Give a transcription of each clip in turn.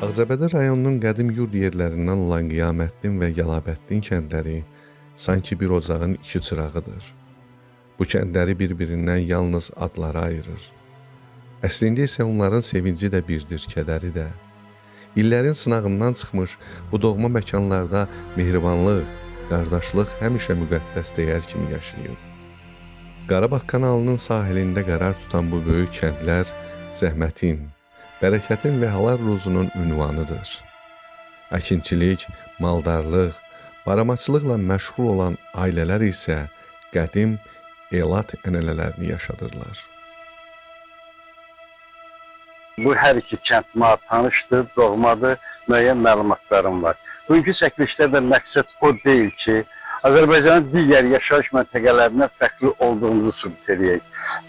Ağcabədi rayonunun qədim yurd yerlərindən olan Qiyamətdin və Gəlabəddin kəndləri sanki bir ocağın iki çırağıdır. Bu kəndləri bir-birindən yalnız adları ayırır. Əslində isə onların sevinci də birdir, kədəri də. İllərin sınağından çıxmış bu doğma məkanlarda mehribanlıq, qardaşlıq həmişə müqəddəs dəyər kimi yaşayıb. Qarabağ kanalının sahilində qərar tutan bu böyük kəndlər zəhmətin, bərəkətin və halal ruzunun ünvanıdır. Əkinçilik, maldarlıq, baramaçılıqla məşğul olan ailələr isə qədim elat ənənələrini yaşadırlar. Bu hər iki kənd mənə tanışdır, doğmadır, müəyyən məlumatlarım var. Bugünkü çəkilişdə də məqsəd o deyil ki, Azərbaycanın digər yaşayış məntəqələrindən fərqli olduğumuzu sübut edək.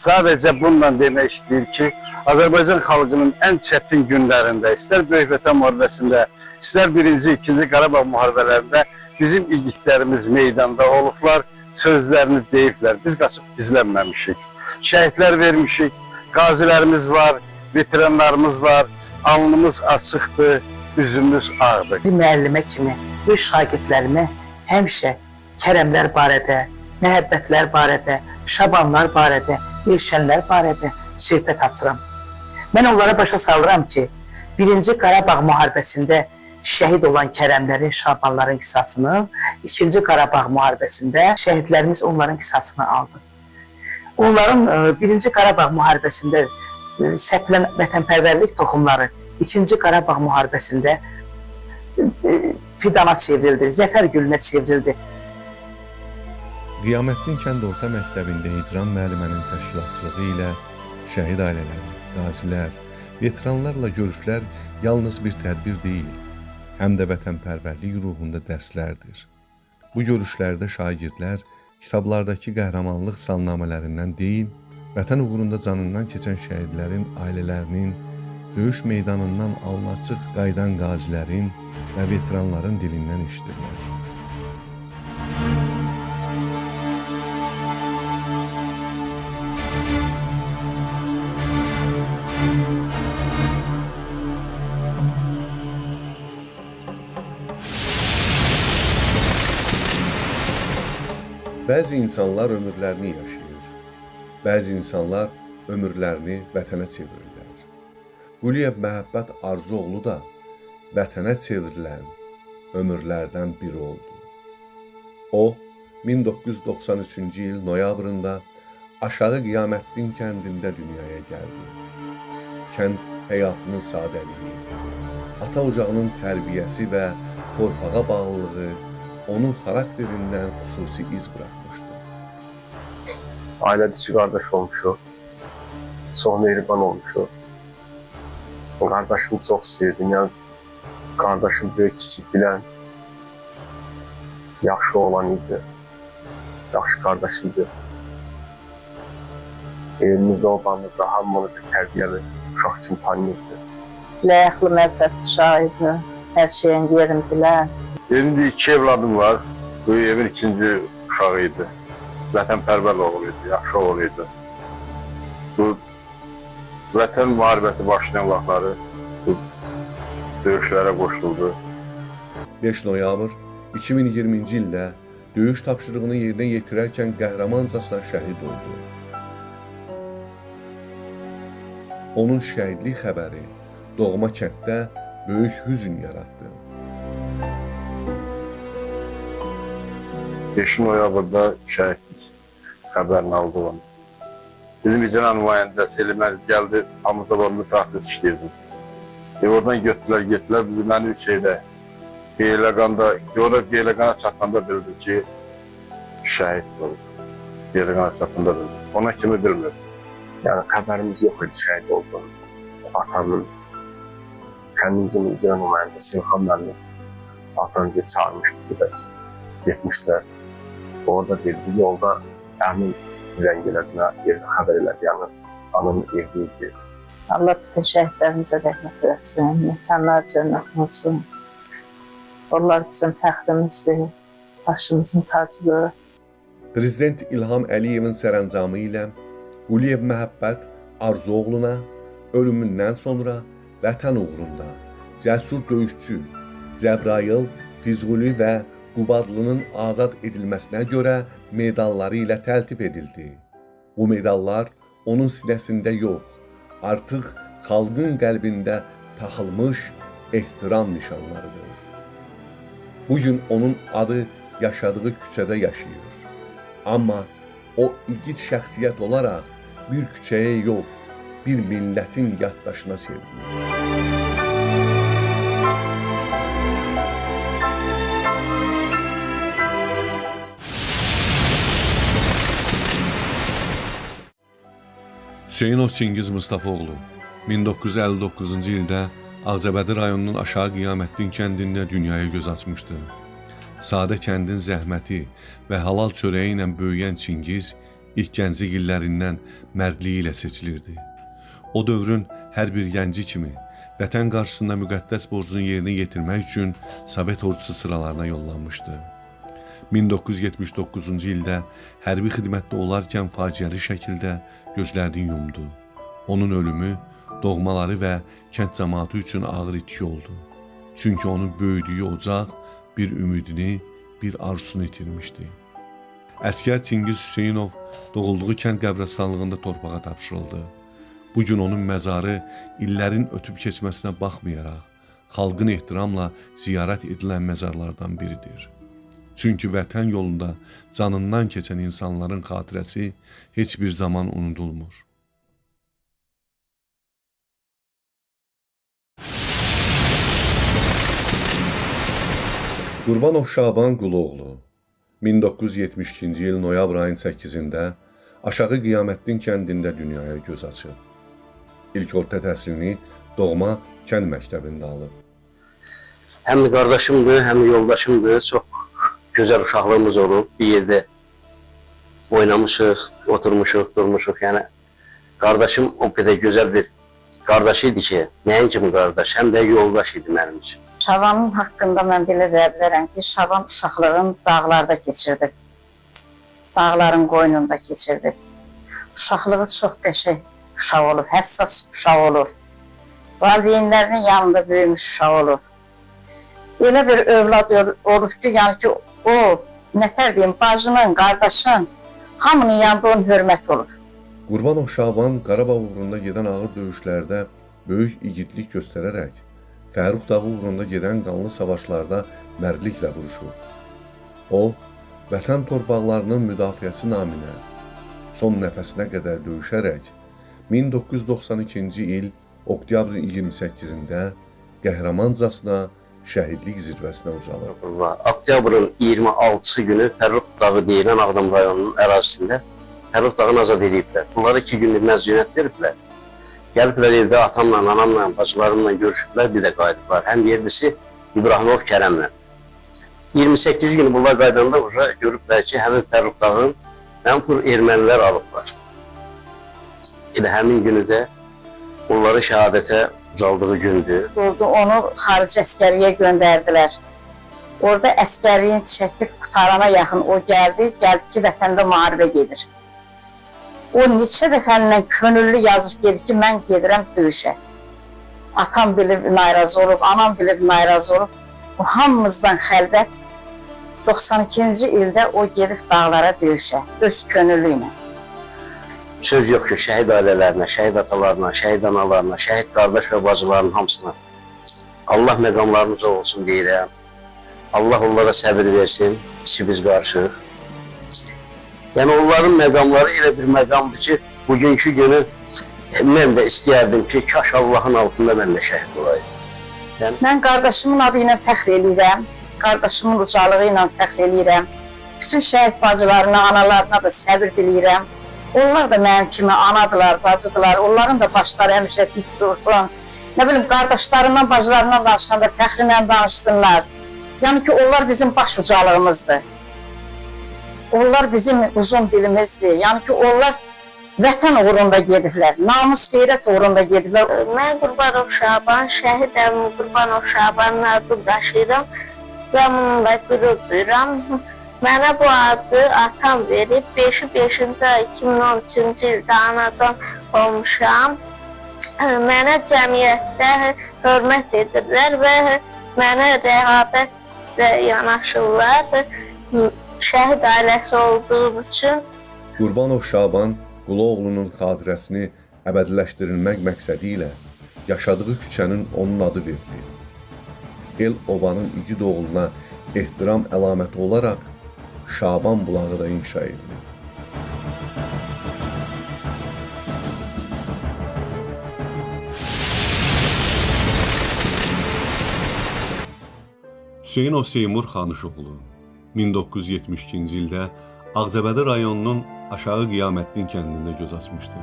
Sadəcə bununla demək istəyir ki, Azərbaycan xalqının ən çətin günlərində, istər Böyük Vətən müharibəsində, istər 1-ci, 2-ci Qarabağ müharibələrində bizim igidlərimiz meydanda olublar, sözlərini deyiblər. Biz qaçıb gizlənməmişik. Şəhidlər vermişik, qazilərimiz var, veteranlarımız var, alnımız açıqdır, üzümüz ağdır. Bir müəllimə kimi öz şagirdlərimi həmişə kərəmlər barədə, məhəbbətlər barədə, şabanlar barədə, elşənlər barədə söhbət açıram. Mən onlara başa salıram ki, 1-ci Qarabağ müharibəsində şəhid olan kərəmlərin, şabanların qisasını, 2-ci Qarabağ müharibəsində şəhidlərimiz onların qisasını aldı. Onların 1-ci Qarabağ müharibəsində səpilən vətənpərvərlik toxumları 2-ci Qarabağ müharibəsində fidana çevrildi, zəfər gülünə çevrildi. Qiyamətdin kənd orta məktəbində Hicran müəllimənin təşkilatçılığı ilə şəhid ailələri, qazilər, veteranlarla görüşlər yalnız bir tədbir deyil, həm də vətənpərvərlik ruhunda dərslərdir. Bu görüşlərdə şagirdlər kitablardakı qəhrəmanlıq salnamələrindən deyil, vətən uğrunda canından keçən şəhidlərin ailələrinin, döyüş meydanından alın-açıq qayıdan qazilərin və veteranların dilindən eşidirlər. Bəzi insanlar ömürlərini yaşayır, bəzi insanlar ömürlərini vətənə çevirirlər. Quliyev Məhəbbət Arzuoğlu da vətənə çevrilən ömürlərdən biri oldu. O, 1993-cü il noyabrında Aşağı Qiyamətdin kəndində dünyaya gəldi. Kənd həyatının sadəliyi, ata ocağının tərbiyəsi və torpağa bağlılığı onun xarakterindən xüsusi iz buraxmışdı. Ailədə iki qardaş olmuşuq, çox mehriban olmuşuq. Qardaşımı çox istəyirdim, yəni qardaşım böyük kiçik bilən, yaxşı olan idi, yaxşı qardaş idi. Evimizdə, obamızda hamını bir tərbiyəli uşaq kimi tanıyırdı. Ləyəqli məhəbbət uşaq idi, hər şeyin yerini bilən. Benim de 2 evladım var. Bu evin 2-ci uşağıydı. Vətənpərvər oğlu idi, yaxşı oğlu idi. Bu vətən müharibəsi başlayan vaxtları bu döyüşlərə qoşuldu. 5 noyabr 2020-ci ildə döyüş tapşırığını yerinə yetirərkən qəhrəmancasına şəhid oldu. Onun şəhidlik xəbəri doğma kənddə böyük hüzn yaratdı. 5 noyabrda şəhidlik xəbərini aldı onu. Bizim icra nümayəndəsi Elməniz gəldi, Hamızaborlu mütəxəssis işləyirdim. Oradan getdilər, bizi mənim şeydə, Beyləqanda, orada Beyləqana çatanda bildi ki, şəhid oldu. Beyləqana çatanda bildi. Ona kimi bilmir. Yəni xəbərimiz yox idi şəhid olduğunu. Atamın kəndimizin icra nümayəndəsi İlham müəllim atamı çağırmışdı ki, bəs getmişlər. Orada bildi, yolda əmin zəng elədinə, xəbər elədi, yəni anın evi idi. Allah bütün şəhidlərimizə rəhmət eləsin, məkanlar cənnət olsun. Onlar bizim fəxrimizdir, başımızın tacıdır. Prezident İlham Əliyevin sərəncamı ilə Quliyev Məhəbbət Arzuoğluna ölümündən sonra vətən uğrunda cəsur döyüşçü Cəbrayıl, Füzuli və Qubadlının azad edilməsinə görə medalları ilə təltif edildi. Bu medallar onun sinəsində yox, artıq xalqın qəlbində taxılmış ehtiram nişanlarıdır. Bugün onun adı yaşadığı küçədə yaşayır. Amma o igid şəxsiyyət olaraq bir küçəyə yox, bir millətin yaddaşına çevrilir. Hüseynov Çingiz Mustafaoğlu 1959-cu ildə Ağcabədi rayonunun Aşağı Qiyamətdin kəndində dünyaya göz açmışdı. Sadə kəndin zəhməti və halal çörəyi ilə böyüyən Çingiz ilk gənclik illərindən mərdliyi ilə seçilirdi. O dövrün hər bir gənci kimi vətən qarşısında müqəddəs borcunu yerinə yetirmək üçün Sovet ordusu sıralarına yollanmışdı. 1979-cu ildə hərbi xidmətdə olarkən faciəli şəkildə gözlərini yumdu. Onun ölümü doğmaları və kənd cəmaatı üçün ağır itki oldu. Çünki onun böyüdüyü ocaq bir ümidini, bir arzusunu itirmişdi. Əskər Çingiz Hüseynov doğulduğu kənd qəbirstanlığında torpağa tapşırıldı. Bugün onun məzarı illərin ötüb keçməsinə baxmayaraq, xalqın ehtiramla ziyarət edilən məzarlardan biridir. Çünki vətən yolunda canından keçən insanların xatirəsi heç bir zaman unudulmur. Qurbanov Şaban Quluoğlu 1972-ci il noyabr ayın 8-də Aşağı Qiyamətdin kəndində dünyaya göz açıb. İlk orta təhsilini doğma kənd məktəbində alıb. Həm qardaşımdır, həm yoldaşımdır. Çox gözəl uşaqlığımız olub. Bir yerdə oynamışıq, oturmuşuq, durmuşuq. Yəni qardaşım o qədər gözəl bir qardaş idi ki, nəyin kimi qardaş, həm də yoldaş idi mənim üçün. Şabanın haqqında mən belə deyə bilərəm ki, Şaban uşaqlığını dağlarda keçirdi. Dağların qoynunda keçirdi. Uşaqlığı çox qəşəng uşaq olub, həssas uşaq olub. Valideynlərinin yanında böyümüş uşaq olub. Elə bir övlad olub ki, yəni ki, o, nətər deyim, bacının, qardaşın, hamının yanında onun hörmət olub. Qurbanov Şaban Qarabağ uğrunda gedən ağır döyüşlərdə böyük igidlik göstərərək Fərux dağı uğrunda gedən qanlı savaşlarda mərdliklə vuruşur. O, vətən torpaqlarının müdafiəsi naminə son nəfəsinə qədər döyüşərək 1992-ci il oktyabrın 28-də qəhrəmancasına şəhidlik zirvəsinə ucalır. Oktyabrın 26-sı günü Fərux dağı deyilən Ağdam rayonunun ərazisində Fərux dağını azad ediblər. Bunları 2 günlük məzuniyyət veriblər. Gəliblər evdə atamla, anamla, bacılarımla görüşüblər, bir də qayıdıblar. Həm yerlisi İbrahimov Kərəmlə. 28 günü bunlar qaydanda görüblər ki, həmin Fərux dağını mənfur ermənilər alıblar. Elə həmin günü də onları şəhadətə ucaldığı gündür. Onu xarici əskəriyə göndərdilər. Orada əskəriyin çəkib qutarana yaxın o gəldi ki, vətəndə müharibə gedir. O neçə dəfəndən könüllü yazıb gedir ki, mən gedirəm döyüşə. Atam bilib narazı olub, anam bilib narazı olub. O hamımızdan xəlbət 92-ci ildə o gedib dağlara döyüşə, öz könüllü ilə. Söz yox ki, şəhid ailələrinə, şəhid atalarına, şəhid analarına, şəhid qardaş və bacıların hamısına Allah məqamlarımıza olsun deyirəm. Allah onlara səbir versin, ki biz qarşıyıq. Yəni onların məqamları elə bir məqamdır ki, bugünkü günü mən də istəyərdim ki, kaş Allahın altında mən də şəhid olayım. Mən qardaşımın adı ilə fəxr eləyirəm, qardaşımın ucalığı ilə fəxr eləyirəm. Bütün şəhid bacılarına, analarına da səbir diləyirəm. Onlar da mənim kimi anadılar, bacıdılar, onların da başları həmişə dik dursun. Nə bilim, qardaşlarından, bacılarından danışanda fəxrinlə danışsınlar. Yəni ki, onlar bizim baş ucalığımızdır. Onlar bizim uzun dilimizdir. Yəni ki, onlar vətən uğrunda gediblər, namus qeyrət uğrunda gediblər. Mən Qurbanov Şaban, şəhidəm Qurbanov Şabanın adı daşıyıram və bununla qürur duyuram. Mənə bu adı atam verib, 5-ci ay 2013-cü ildə anadan olmuşam. Mənə cəmiyyətdə hörmət edirlər və mənə rəğabətlə yanaşırlar. Şəhid ailəsi olduğum üçün. Qurbanov Şaban Quluoğlunun xatirəsini əbədiləşdirilmək məqsədi ilə yaşadığı küçənin onun adı verdi. El obanın igid oğluna ehtiram əlaməti olaraq Şaban bulağı da inşa edilir. Hüseynov Seymur Xanışoğlu 1972-ci ildə Ağcabədi rayonunun Aşağı Qiyamətdin kəndində göz açmışdı.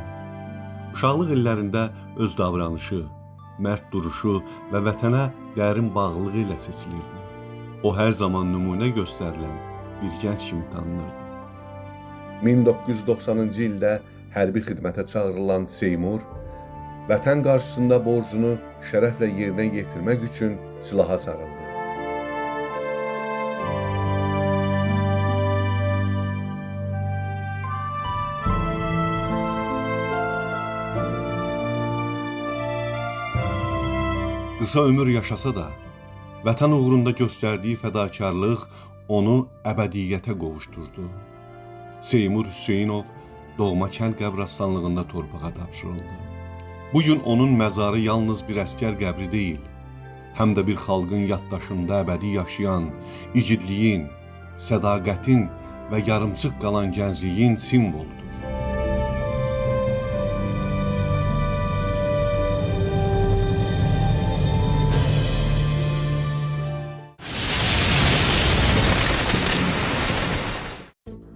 Uşaqlıq illərində öz davranışı, mərd duruşu və vətənə dərin bağlılığı ilə seçilirdi. O hər zaman nümunə göstərilən bir gənc kimi tanınırdı. 1990-cı ildə hərbi xidmətə çağırılan Seymur, vətən qarşısında borcunu şərəflə yerinə yetirmək üçün silaha çağırıldı. Qısa ömür yaşasa da, vətən uğrunda göstərdiyi fədakarlıq onu əbədiyyətə qovuşturdu. Seymur Hüseynov doğma kənd qəbirstanlığında torpağa tapşırıldı. Bugün onun məzarı yalnız bir əskər qəbri deyil, həm də bir xalqın yaddaşında əbədi yaşayan, igidliyin, sədaqətin və yarımçıq qalan gəncliyin simvoludur.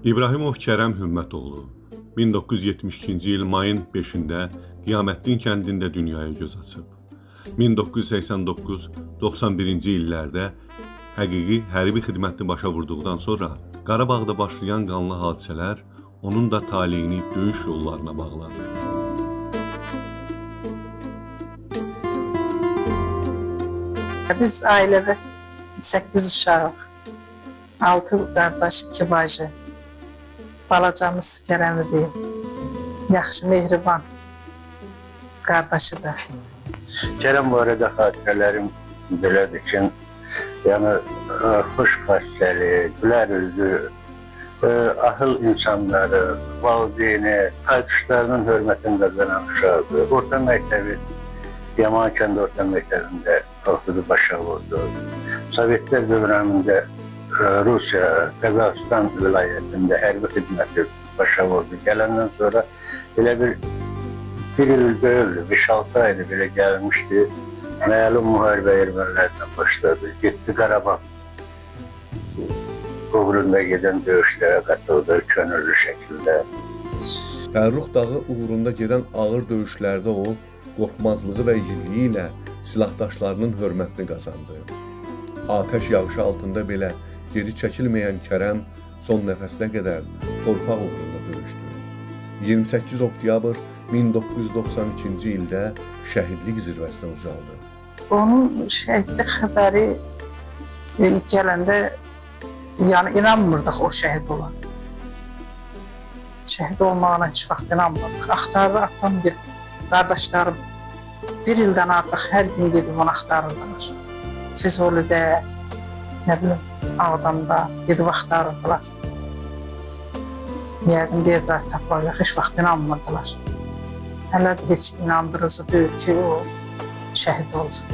İbrahimov Kərəm Hümmətoğlu 1972-ci il mayın 5-də Qiyamətdin kəndində dünyaya göz açıb. 1989-91-ci illərdə həqiqi hərbi xidmətini başa vurduqdan sonra Qarabağda başlayan qanlı hadisələr onun da taleyini döyüş yollarına bağladı. Biz ailədə 8 uşağıq. 6 qardaş, 2 bacı. Balacamız Kərəmidir. Yaxşı, mehriban qardaşıdır. Kərəm barədə xatirələrim belədir ki, yəni xoş xassəli, gülər üzlü, ahıl insanları, valideyni, taytuşlarının hörmətini qazanan uşaqdır. Orta məktəbi, Yaman kənd orta məktəbində oxudu, başa vurdu. Sovetlər dövrəmində Rusiya, Qazaxıstan vilayətində hərbi xidməti başa vurdu. Gələndən sonra elə bir il öldü, 5-6 ayda belə gəlmişdi. Məlum müharibə ermənilərdən başladı. Getdi Qarabağ uğrunda gedən döyüşlərə qatıldı könüllü şəkildə. Fərrux Dağı uğrunda gedən ağır döyüşlərdə o, qorxmazlığı və igidliyi ilə silahdaşlarının hörmətini qazandı. Atəş yağışı altında belə geri çəkilməyən Kərəm son nəfəsinə qədər torpaq uğrunda döyüşdü. 28 oktyabr 1992-ci ildə şəhidlik zirvəsinə ucaldı. Onun şəhidlik xəbəri gələndə yəni inanmırdıq o şəhid olan. Şəhid olmağına heç vaxt inanmırdıq. Axtardı atam, qardaşlarım 1 ildən artıq hər gün gedib onu axtarırdılar. Füzulidə, nə bilim, Ağdamda gedib axtarırdılar. Yəqin deyirdilər, tapılacaq, heç vaxt inanmırdılar. Hələ də heç inandırıcı deyil ki, o şəhid olsun.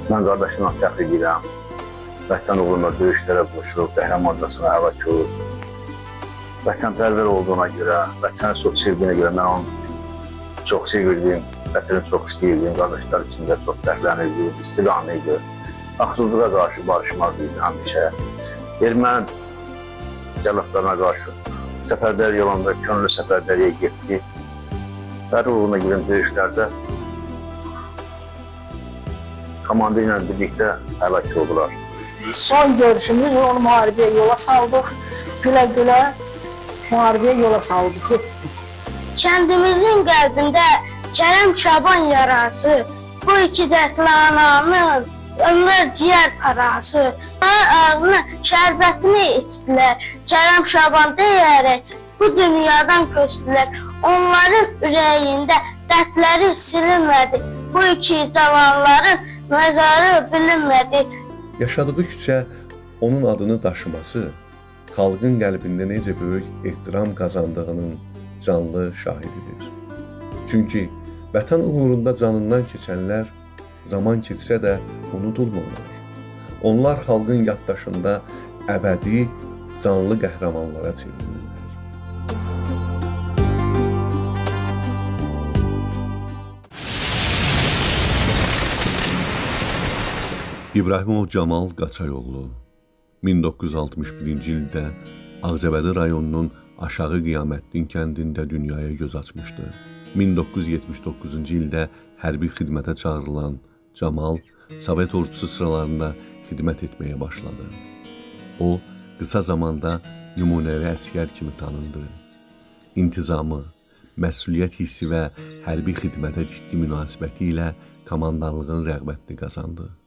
Mən qardaşımla fəxr edirəm. Vətən uğrunda döyüşlərə qoşulub, qəhrəmancasına həlak olub. Vətənpərvər olduğuna görə, vətəni çox sevdiyinə görə mən onu çox sevirdim, vətəni çox istəyirdim, qardaşlar içində çox fərqlənirdim, istiqamlı idi. Haqsızlığa qarşı barışmazdı həmişə. Erməni cəllatlarına qarşı səfərdəri yolunda, könüllü səfərdəriyə getdi. Vətən uğruna gedən döyüşlərdə komandı ilə birlikdə həlak oldular. Son görüşümüz onu müharibəyə yola saldıq. Gülə-gülə müharibəyə yola saldıq, getdik. Kəndimizin qəlbində Kərəm Şaban yarası, bu iki dərdli ananın ömür ciyər parası. Ağını, şərbətini içdilər, Kərəm Şaban deyərək bu dünyadan köçdülər. Onların ürəyində dərdləri silinmədi. Bu iki cavanların məzarı bilinmədi. Yaşadığı küçə onun adını daşıması xalqın qəlbində necə böyük ehtiram qazandığının canlı şahididir. Çünki vətən uğrunda canından keçənlər zaman keçsə də unudulmurlar. Onlar xalqın yaddaşında əbədi, canlı qəhrəmanlara çevrilirlər. İbrahimov Camal Qaçayoğlu 1961-ci ildə Ağcabədi rayonunun Aşağı Qiyamətdin kəndində dünyaya göz açmışdı. 1979-cu ildə hərbi xidmətə çağırılan Camal Sovet ordusu sıralarında xidmət etməyə başladı. O, qısa zamanda nümunəvi əsgər kimi tanındı. İntizamı, məsuliyyət hissi və hərbi xidmətə ciddi münasibəti ilə komandanlığın rəğbətini qazandı.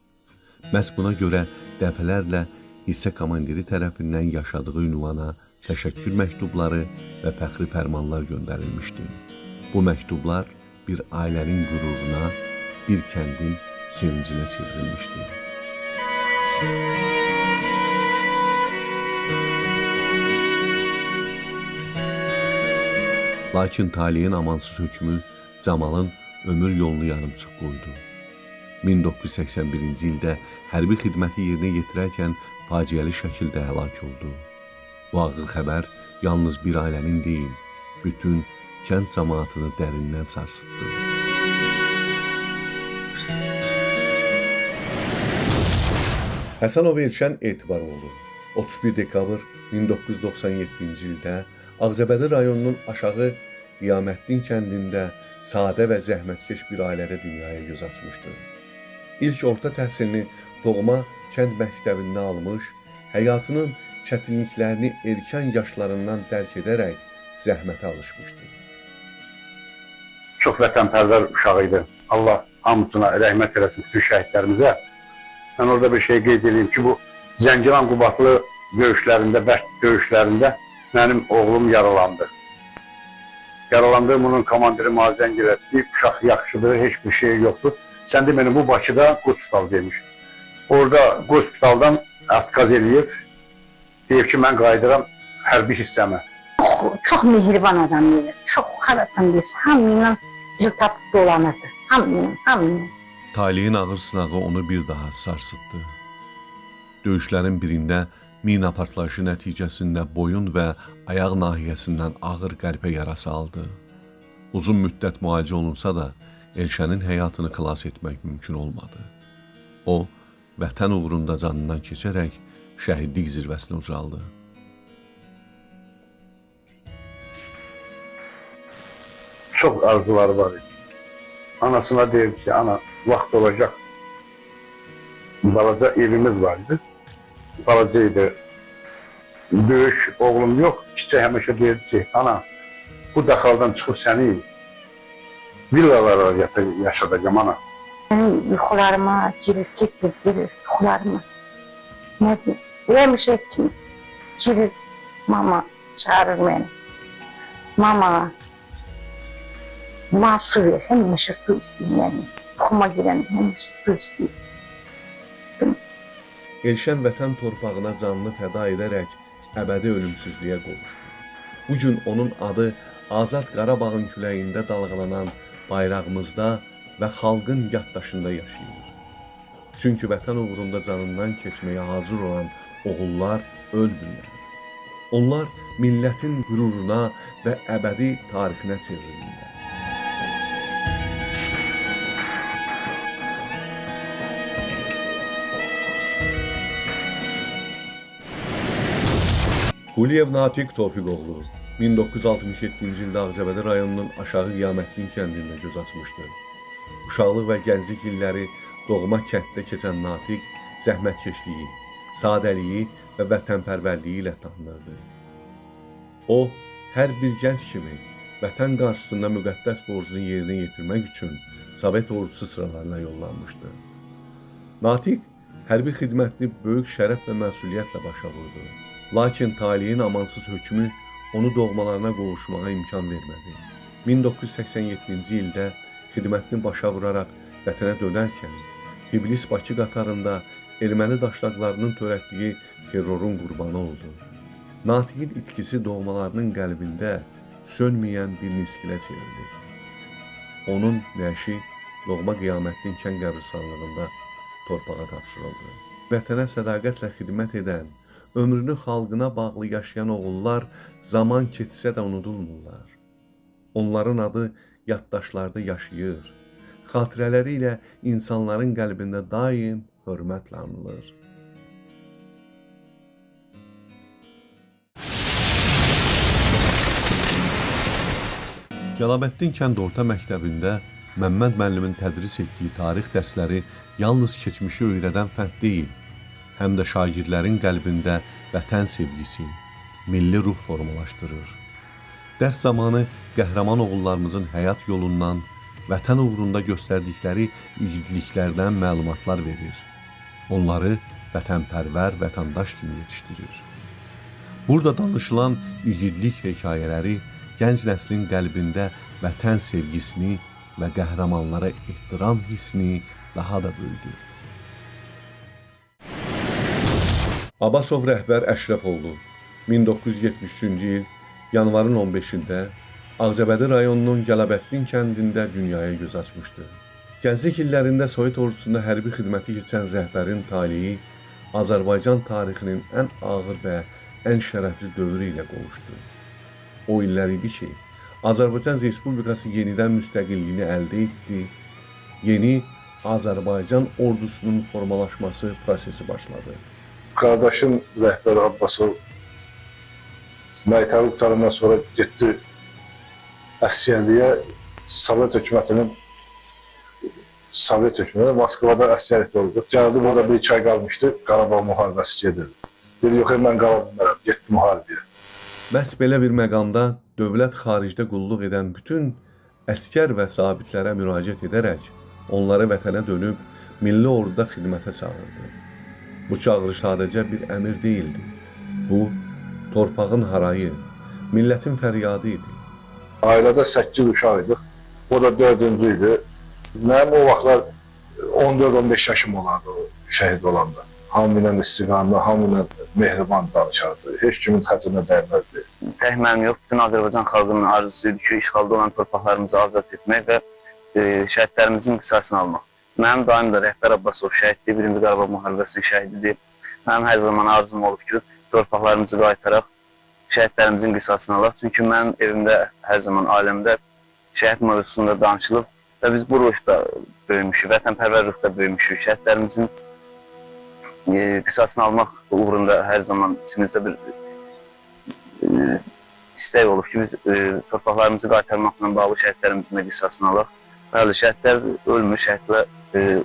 Məhz buna görə dəfələrlə hissə komandiri tərəfindən yaşadığı ünvana təşəkkür məktubları və fəxri fərmanlar göndərilmişdi. Bu məktublar bir ailənin qüruruna, bir kəndin sevincinə çevrilmişdi. Lakin taleyin amansız hökmü Camalın ömür yolunu yarımçıq qoydu. 1981-ci ildə hərbi xidməti yerinə yetirərkən faciəli şəkildə həlak oldu. Bu ağır xəbər yalnız bir ailənin deyil, bütün kənd cəmaatını dərindən sarsıtdı. Həsənov Elşən Etibaroğlu 31 dekabr 1997-ci ildə Ağcabədi rayonunun Aşağı Qiyamətdin kəndində sadə və zəhmətkeş bir ailədə dünyaya göz açmışdı. İlk orta təhsilini doğma kənd məktəbində almış, həyatının çətinliklərini erkən yaşlarından dərk edərək zəhmətə alışmışdı. Çox vətənpərvər uşaq idi. Allah hamısına rəhmət eləsin bütün şəhidlərimizə. Mən orada bir şey qeyd edeyim ki, bu Zəngilan Qubadlı döyüşlərində, bərk döyüşlərində mənim oğlum yaralandı. Yaralandığım bunun komandiri Mazən Girəski, uşaq yaxşıdır, heç bir şey yoxdur. Sən deməni bu Bakıda qospital demiş. Orada qospitaldan atkaz eləyib, deyib ki, mən qayıdıram hərbi hissəmə. Çox mehriban adam idi. Çox xalatdan biz hamıyla dil tapıb dolanırdı. Hamıyla. Taleyin ağır sınağı onu bir daha sarsıtdı. Döyüşlərin birində mina partlayışı nəticəsində boyun və ayaq nahiyəsindən ağır qəlpə yarası aldı. Uzun müddət müalicə olunsa da Elşənin həyatını xilas etmək mümkün olmadı. O, vətən uğrunda canından keçərək şəhidlik zirvəsinə ucaldı. Çox arzuları var idi. Anasına deyir ki, ana, vaxt olacaq. Balaca evimiz vardı. Balaca idi. Böyük oğlum yox. Kiçik həmişə deyirdi ki, ana, bu daxaldan çıxıb səni villalara yaşadacağım ana. Benim yuxularıma girir, tez-tez girir yuxularıma. Ne bileyim, yemişək kimi girir. Mama çağırır beni. Mama, bana su ver, həmişə su istəyim yəni. Yuxuma girəndə həmişə su istəyim. Elşən vətən torpağına canını fəda edərək əbədi ölümsüzlüyə qovuşdu. Bu gün onun adı Azad Qarabağın küləyində dalğalanan bayrağımızda və xalqın yaddaşında yaşayır. Çünki vətən uğrunda canından keçməyə hazır olan oğullar ölmürlər. Onlar millətin qüruruna və əbədi tarixinə çevrilirlər. Quliyev Natiq Tofiqoğlu 1967-ci ildə Ağcabədi rayonunun Aşağı Qiyamətdin kəndində göz açmışdı. Uşaqlıq və gənclik illəri doğma kənddə keçən Natiq zəhmətkeşliyi, sadəliyi və vətənpərvərliyi ilə tanınırdı. O, hər bir gənc kimi vətən qarşısında müqəddəs borcunu yerinə yetirmək üçün Sovet ordusu sıralarına yollanmışdı. Natiq hərbi xidmətini böyük şərəf və məsuliyyətlə başa vurdu. Lakin taleyin amansız hökmü onu doğmalarına qovuşmağa imkan vermədi. 1987-ci ildə xidmətini başa vuraraq vətənə dönərkən Tbilisi-Bakı qatarında erməni daşnaqlarının törətdiyi terrorun qurbanı oldu. Natiqin itkisi doğmalarının qəlbində sönməyən bir niskilə çevrildi. Onun nəşi Doğma Qiyamətdin kənd qəbirstanlığında torpağa tapşırıldı. Vətənə sədaqətlə xidmət edən, ömrünü xalqına bağlı yaşayan oğullar zaman keçsə də unudulmurlar. Onların adı yaddaşlarda yaşayır, xatirələri ilə insanların qəlbində daim hörmətlə anılır. Gəlabəddin kənd orta məktəbində Məmməd müəllimin tədris etdiyi tarix dərsləri yalnız keçmişi öyrədən fənd deyil, həm də şagirdlərin qəlbində vətən sevgisi, milli ruh formalaşdırır. Dərs zamanı qəhrəman oğullarımızın həyat yolundan, vətən uğrunda göstərdikləri igidliklərdən məlumatlar verir. Onları vətənpərvər vətəndaş kimi yetişdirir. Burada danışılan igidlik hekayələri gənc nəslin qəlbində vətən sevgisini və qəhrəmanlara ehtiram hissini daha da böyüdür. Abbasov rəhbər Əşrəfoğlu 1973-cü il yanvarın 15-də Ağcabədi rayonunun Gəlabəddin kəndində dünyaya göz açmışdı. Gənclik illərində Sovet ordusunda hərbi xidməti keçən rəhbərin taleyi Azərbaycan tarixinin ən ağır və ən şərəfli dövrü ilə qovuşdu. O illər idi ki, Azərbaycan Respublikası yenidən müstəqilliyini əldə etdi, yeni Azərbaycan ordusunun formalaşması prosesi başladı. Qardaşım rəhbər Abbasov məktəbi qurtarandan sonra getdi əsgərliyə. Sovet hökumətinin Moskvada əsgərlikdə oldu. Gəldi, burada bir 2 ay qalmışdı, Qarabağ müharibəsi gedirdi. Dedi, yox, mən qala bilmərəm, getdi müharibəyə. Məhz belə bir məqamda dövlət xaricdə qulluq edən bütün əskər və zabitlərə müraciət edərək onları vətənə dönüb milli orduda xidmətə çağırdı. Bu çağırış sadəcə bir əmr deyildi. Bu, torpağın harayı, millətin fəryadı idi. Ailədə 8 uşaq idik, o da 4-cü idi. Mənim o vaxtlar 14-15 yaşım olardı o şəhid olanda. Hamı ilə istiqamlı, hamı ilə mehriban danışardı. Heç kimin xətrinə dəyməzdi. Tək mənim yox, bütün Azərbaycan xalqının arzusuydu ki, işğalda olan torpaqlarımızı azad etmək və şəhidlərimizin qisasını almaq. Mənim daim də rəhbər Abbasov şəhiddir, 1-ci Qarabağ müharibəsinin şəhididir. Mənim hər zaman arzum olub ki, torpaqlarımızı qaytaraq, şəhidlərimizin qisasını alaq. Çünki mənim evimdə, hər zaman ailəmdə şəhid mövzusunda danışılıb və biz bu ruhda böyümüşük, vətənpərvər ruhda böyümüşük. Şəhidlərimizin qisasını almaq uğrunda hər zaman içimizdə bir istək olub ki, biz torpaqlarımızı qaytarmaqla bağlı şəhidlərimizin də qisasını alaq. Bəli, şəhidlər ölmür, şəhidlər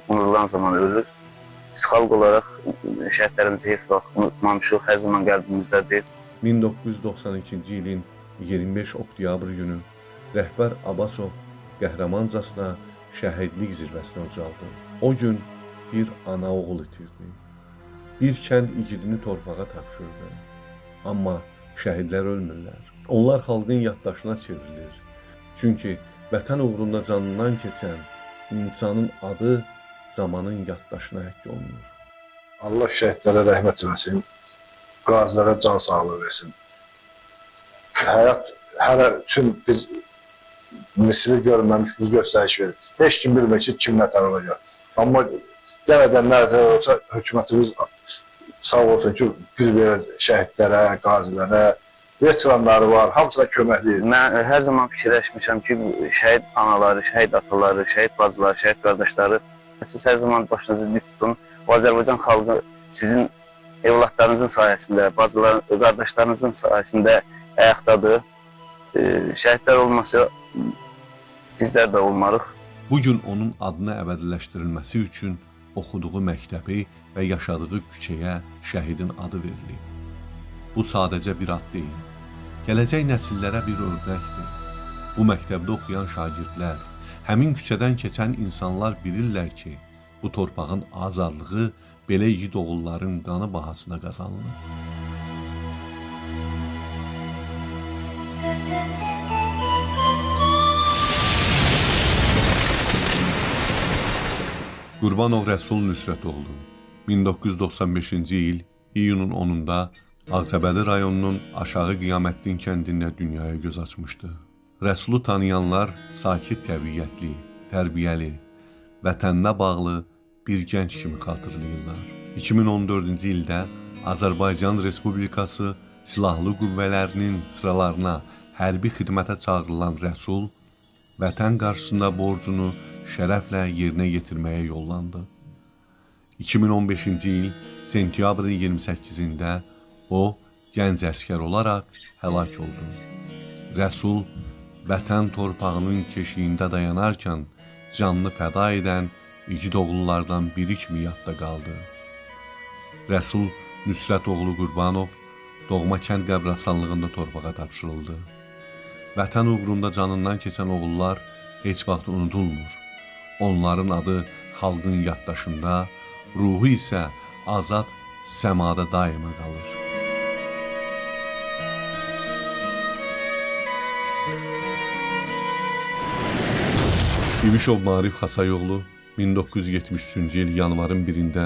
unutulan zaman ölür. Biz xalq olaraq şəhidlərimizi heç vaxt unutmamışıq, hər zaman qəlbimizdədir. 1992-ci ilin 25 oktyabr günü rəhbər Abbasov qəhrəmancasına şəhidlik zirvəsinə ucaldı. O gün bir ana oğul itirdi. Bir kənd igidini torpağa tapşırdı. Amma şəhidlər ölmürlər. Onlar xalqın yaddaşına çevrilir. Çünki vətən uğrunda canından keçən insanın adı zamanın yaddaşına həkk olunur. Allah şəhidlərə rəhmət eləsin, qazilərə can sağlığı versin. Həyat hələ üçün biz misli görməmiş bir göstəriş verir. Heç kim bilmir ki, kim nətər olacaq. Amma gələdən nətər olsa, hökumətimiz sağ olsun ki, bir şəhidlərə, qazilərə, veteranları var, hamısına köməkliyik. Mən hər zaman fikirləşmişəm ki, şəhid anaları, şəhid ataları, şəhid bacıları, şəhid qardaşları, siz hər zaman başınızı dik tutun. O Azərbaycan xalqı sizin evlatlarınızın sayəsində, qardaşlarınızın sayəsində ayaqdadır. Şəhidlər olmasa bizlər də olmarıq. Bugün onun adına əbədiləşdirilməsi üçün oxuduğu məktəbi və yaşadığı küçəyə şəhidin adı verilib. Bu sadəcə bir ad deyil, gələcək nəsillərə bir örnəkdir. Bu məktəbdə oxuyan şagirdlər, həmin küçədən keçən insanlar bilirlər ki, bu torpağın azadlığı belə igid oğulların qanı bahasına qazanılır. Qurbanov Rəsul Nüsrətoğlu 1995-ci il iyunun 10-da Ağcabədi rayonunun Aşağı Qiyamətdin kəndində dünyaya göz açmışdı. Rəsulu tanıyanlar sakit təbiətli, tərbiyəli, vətəninə bağlı bir gənc kimi xatırlayırlar. 2014-cü ildə Azərbaycan Respublikası Silahlı Qüvvələrinin sıralarına hərbi xidmətə çağırılan Rəsul, vətən qarşısında borcunu şərəflə yerinə yetirməyə yollandı. 2015-ci il sentyabrın 28-də o, gənc əskər olaraq həlak oldu. Rəsul, vətən torpağının keşiyində dayanarkən canını fəda edən igid oğullardan biri kimi yadda qaldı. Rəsul Nüsrətoğlu Qurbanov doğma kənd qəbirstanlığında torpağa tapşırıldı. Vətən uğrunda canından keçən oğullar heç vaxt unudulmur. Onların adı xalqın yaddaşında, ruhu isə azad səmada daima qalır. İbişov Marif Xasayoğlu 1973-cü il yanvarın 1-də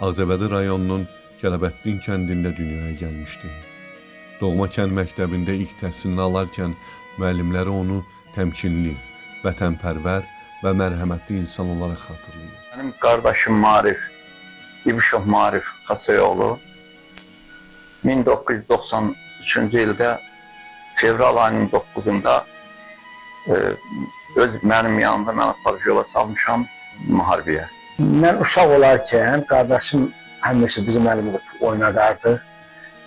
Ağcabədi rayonunun Gələbətdin kəndində dünyaya gəlmişdi. Doğma kənd məktəbində ilk təhsilini alarkən müəllimləri onu təmkinli, vətənpərvər və mərhəmətli insan olaraq xatırlayır. Benim kardeşim Marif, İbişov Marif Xasayoğlu 1993 ildə fevral ayının 9-da mənim yanımda mən aparıb yola salmışam müharibəyə. Mən uşaq olarkən qardaşım həmişə bizim əlimizdə oynadardı.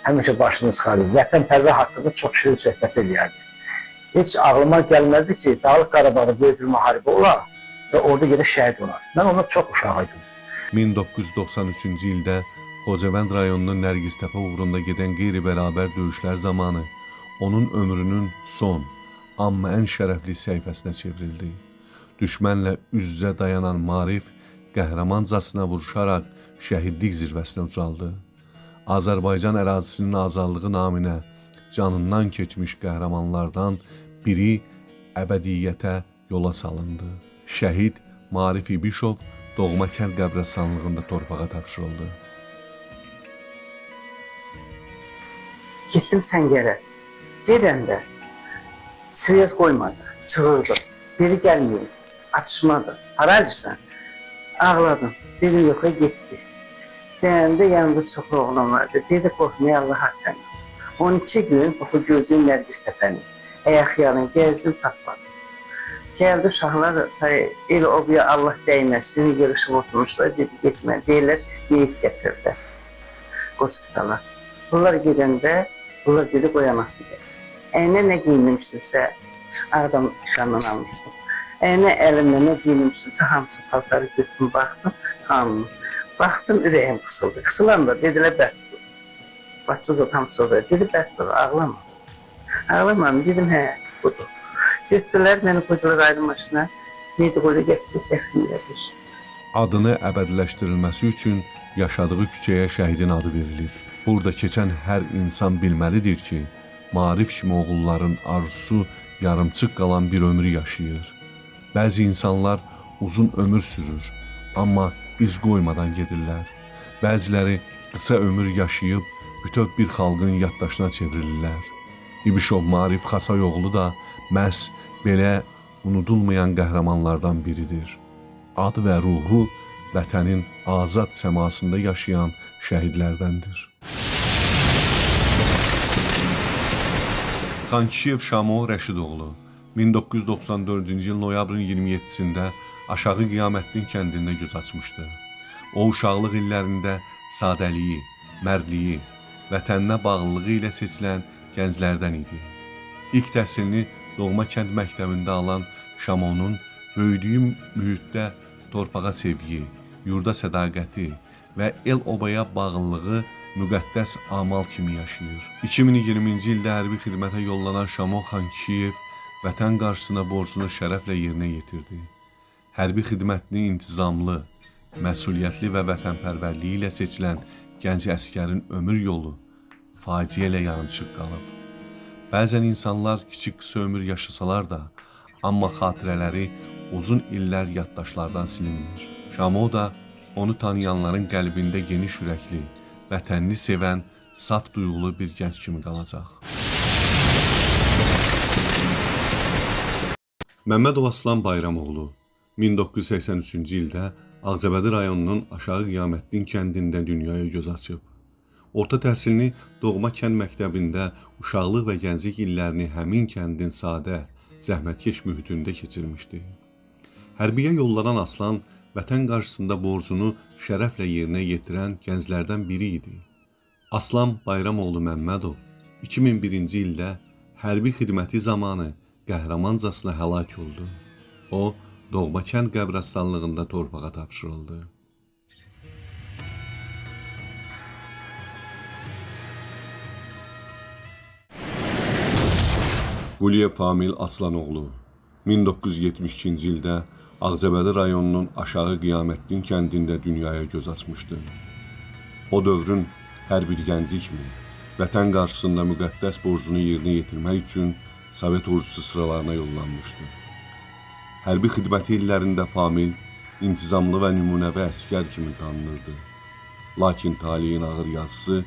Həmişə başını çıxardı. Vətənpərvər haqqında çox şirin söhbət edərdi. Heç ağlıma gəlməzdi ki, Dağlıq Qarabağda böyük bir müharibə olar və orada gedib şəhid olar. Mən ona çox uşaq idim. 1993-cü ildə Xocavənd rayonunun Nərgiztəpə uğrunda gedən qeyri-bərabər döyüşlər zamanı onun ömrünün son, amma ən şərəfli səhifəsinə çevrildi. Düşmənlə üz-üzə dayanan Marif qəhrəmancasına vuruşaraq şəhidlik zirvəsinə ucaldı. Azərbaycan ərazisinin azadlığı naminə canından keçmiş qəhrəmanlardan biri əbədiyyətə yola salındı. Şəhid Marif İbişov doğma kənd qəbirstanlığında torpağa tapşırıldı. Gittim Səngərə. Gedəndə siriyaz qoymadı, çığırdı. Biri gəlməyim, atışmadı. Haracısan? Ağladım. Dedim yoxa getdi. Deyəndə yanımda çox oğlan vardı. Dedi qorxmaya Allah haqqını. 12 gün oxu gördüyüm Nərgiztəpəni. Ayaq yanı gəzdim, tapmadım. Gəldi uşaqlar, elə o bir Allah dəyməsin, görüşüb oturmuşlar, dedi getmə. Deyirlər, meyit gətirdi hospitala. Bunlar gedəndə, bunlar dedi qoyaması gəlsin. Əynə nə giyinmişdimsə, adam şandan almışdım. Əynə əlimlə nə giyinmişdimsə, hamısı paltarı götürdüm, baxdım, hamını. Baxdım, ürəyim qısıldı. Qısılanda dedilər, bərk dur. Batsızı tam sordu, dedi, bərk dur, ağlama. Ağlamadım, dedim, hə, budur. Götdülər, məni qoydular ayrı maşına, neydi qoydu, gətirdik, dəfnəyədik. Adını əbədiləşdirilməsi üçün yaşadığı küçəyə şəhidin adı verilib. Burada keçən hər insan bilməlidir ki, Marif kimi oğulların arzusu yarımçıq qalan bir ömrü yaşayır. Bəzi insanlar uzun ömür sürür, amma iz qoymadan gedirlər. Bəziləri qısa ömür yaşayıb bütöv bir xalqın yaddaşına çevrilirlər. İbişov Marif Xasayoğlu da məhz belə unudulmayan qəhrəmanlardan biridir. Adı və ruhu vətənin azad səmasında yaşayan şəhidlərdəndir. Xankişiyev Şamo Rəşidoğlu 1994-cü il noyabrın 27-sində Aşağı Qiyamətdin kəndində göz açmışdı. O, uşaqlıq illərində sadəliyi, mərdliyi, vətəninə bağlılığı ilə seçilən gənclərdən idi. İlk təhsilini doğma kənd məktəbində alan Şamonun böyüdüyü mühitdə torpağa sevgi, yurda sədaqəti və el-obaya bağlılığı müqəddəs amal kimi yaşayır. 2020-ci ildə hərbi xidmətə yollanan Şamo Xankişiyev vətən qarşısına borcunu şərəflə yerinə yetirdi. Hərbi xidmətini intizamlı, məsuliyyətli və vətənpərvərliyi ilə seçilən gənc əskərin ömür yolu faciə ilə yarımçıq qalıb. Bəzən insanlar kiçik qısa ömür yaşasalar da, amma xatirələri uzun illər yaddaşlardan silinmir. Şamoda onu tanıyanların qəlbində geniş ürəkli, vətənini sevən, saf duyğulu bir gənc kimi qalacaq. Məmmədov Aslan Bayramoğlu 1983-cü ildə Ağcabədi rayonunun Aşağı Qiyamətdin kəndində dünyaya göz açıb. Orta təhsilini doğma kənd məktəbində uşaqlıq və gənclik illərini həmin kəndin sadə, zəhmətkeş mühitində keçirmişdi. Hərbiyə yollanan Aslan, vətən qarşısında borcunu şərəflə yerinə yetirən gənclərdən biri idi. Aslan Bayramoğlu Məmmədov 2001-ci ildə hərbi xidməti zamanı qəhrəmancasına həlak oldu. O, doğma kənd qəbirstanlığında torpağa tapşırıldı. Quliyev Famil Aslanoğlu 1972-ci ildə Ağcabədi rayonunun Aşağı Qiyamətdin kəndində dünyaya göz açmışdı. O dövrün hər bir gənci kimi vətən qarşısında müqəddəs borcunu yerinə yetirmək üçün Sovet ordusu sıralarına yollanmışdı. Hərbi xidməti illərində Famil intizamlı və nümunəvi əsgər kimi tanınırdı. Lakin taleyin ağır yazısı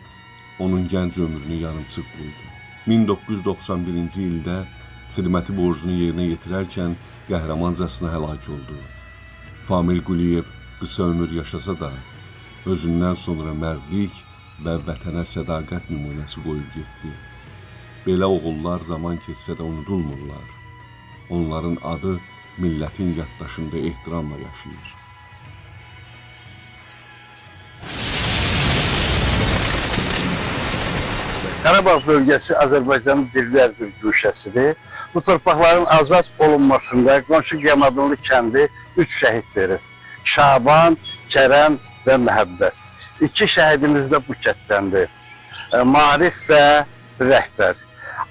onun gənc ömrünü yarımçıq qoydu. 1991-ci ildə xidməti borcunu yerinə yetirərkən qəhrəmancasına həlak oldu. Famil Quliyev qısa ömür yaşasa da, özündən sonra mərdlik və vətənə sədaqət nümunəsi qoyub getdi. Belə oğullar zaman keçsə də unudulmurlar. Onların adı millətin yaddaşında ehtiramla yaşayır. Qarabağ bölgəsi Azərbaycanın birlər bir güşəsidir. Bu torpaqların azad olunmasında qonşu Qəmadınlı kəndi 3 şəhid verir. Şaban, Kərəm və Məhəbbət. 2 şəhidimiz də bu kətdəndir. Marif və Rəhbər.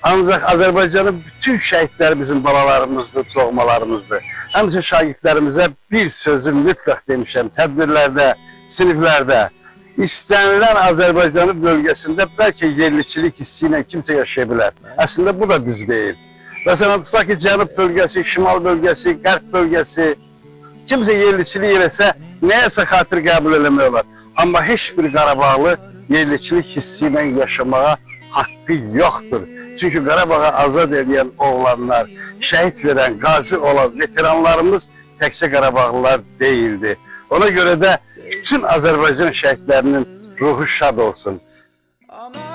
Ancaq Azərbaycanın bütün şəhidləri bizim balalarımızdır, doğmalarımızdır. Həmçə şagirdlərimizə bir sözü mütləq demişəm, tədbirlərdə, siniflərdə. İstənilən Azərbaycanın bölgəsində bəlkə yerliçilik hissi ilə kimsə yaşaya bilər. Əslində bu da düz deyil. Məsələn, tutaq ki, Cənub bölgəsi, Şimal bölgəsi, Qərb bölgəsi kimsə yerliçilik eləsə, nəyəsə xatir qəbul eləmək olar. Amma heç bir Qarabağlı yerliçilik hissi ilə yaşamağa haqqı yoxdur. Çünki Qarabağı azad edən oğlanlar, şəhid verən, qazi olan veteranlarımız təkcə Qarabağlılar deyildi. Ona görə də bütün Azərbaycan şəhidlərinin ruhu şad olsun. Ana,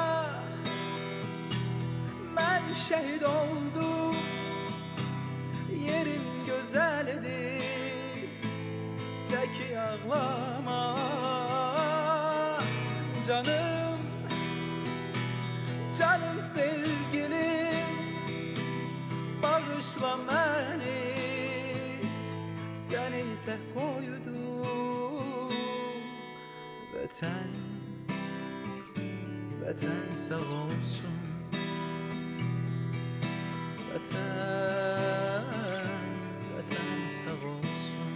mən şəhid oldum, yerim gözəldir, təki ağlama, canım, canım sevgilim, bağışla məni, səni tək qoydum. Vətən, vətən sağ olsun. Vətən, vətən sağ olsun.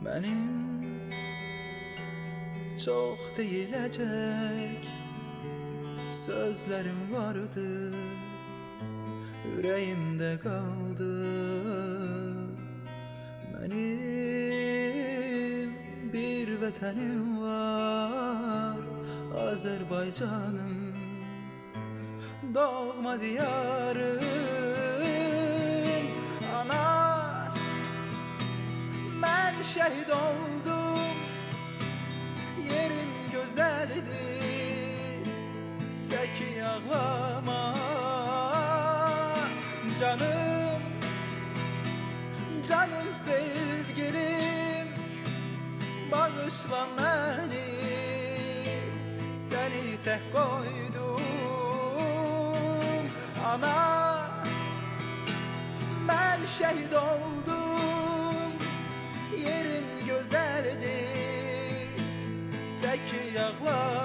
Mənim çox deyiləcək sözlərim vardı, ürəyimdə qaldı. Mənim bir vətənim var, Azərbaycanım, doğma diyarım. Ana, mən şəhid oldum, yerim gözəldir, təki ağlama. Canım, canım sevgilim, bağışla məni, səni tək qoydum. Ana, mən şəhid oldum, yerim gözəldir, təki ağlama.